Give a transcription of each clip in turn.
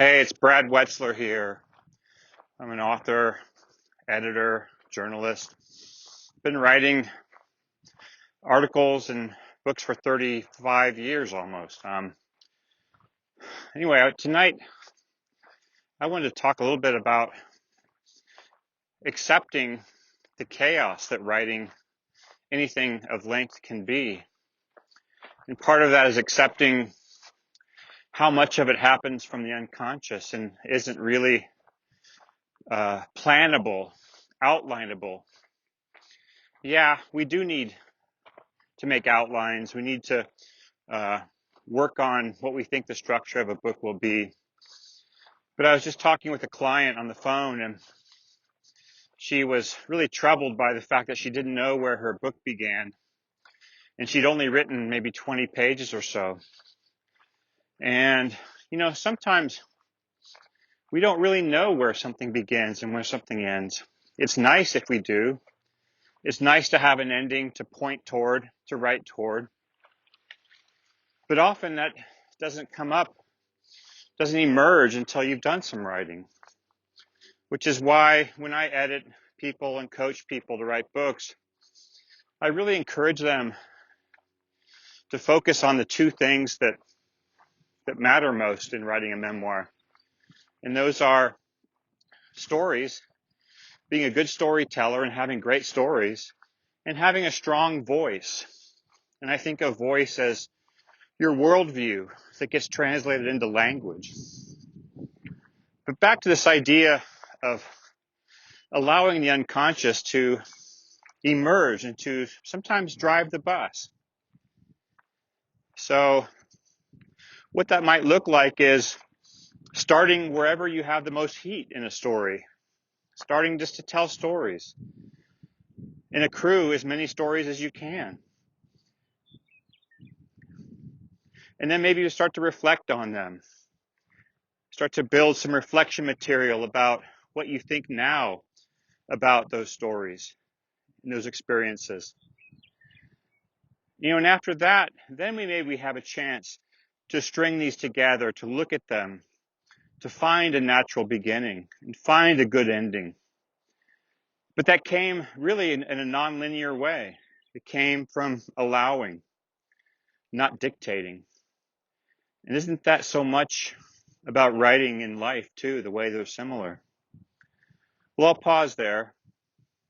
Hey, it's Brad Wetzler here. I'm an author, editor, journalist. Been writing articles and books for 35 years almost. Anyway, tonight I wanted to talk a little bit about accepting the chaos that writing anything of length can be. And part of that is accepting how much of it happens from the unconscious and isn't really plannable, outlineable. Yeah, we do need to make outlines. We need to work on what we think the structure of a book will be. But I was just talking with a client on the phone, and she was really troubled by the fact that she didn't know where her book began. And she'd only written maybe 20 pages or so. And, sometimes we don't really know where something begins and where something ends. It's nice if we do. It's nice to have an ending to point toward, to write toward. But often that doesn't come up, doesn't emerge until you've done some writing. Which is why when I edit people and coach people to write books, I really encourage them to focus on the two things that matter most in writing a memoir. And those are stories, being a good storyteller and having great stories, and having a strong voice. And I think of voice as your worldview that gets translated into language. But back to this idea of allowing the unconscious to emerge and to sometimes drive the bus. So what that might look like is starting wherever you have the most heat in a story, starting just to tell stories and accrue as many stories as you can. And then maybe you start to reflect on them, start to build some reflection material about what you think now about those stories and those experiences. And after that, then we maybe have a chance to string these together, to look at them, to find a natural beginning and find a good ending. But that came really in a nonlinear way. It came from allowing, not dictating. And isn't that so much about writing in life too, the way they're similar? Well, I'll pause there.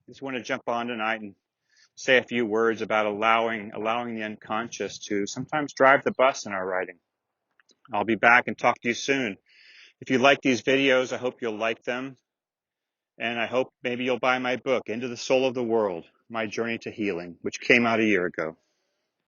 I just want to jump on tonight and say a few words about allowing the unconscious to sometimes drive the bus in our writing. I'll be back and talk to you soon. If you like these videos, I hope you'll like them. And I hope maybe you'll buy my book, Into the Soul of the World, My Journey to Healing, which came out a year ago.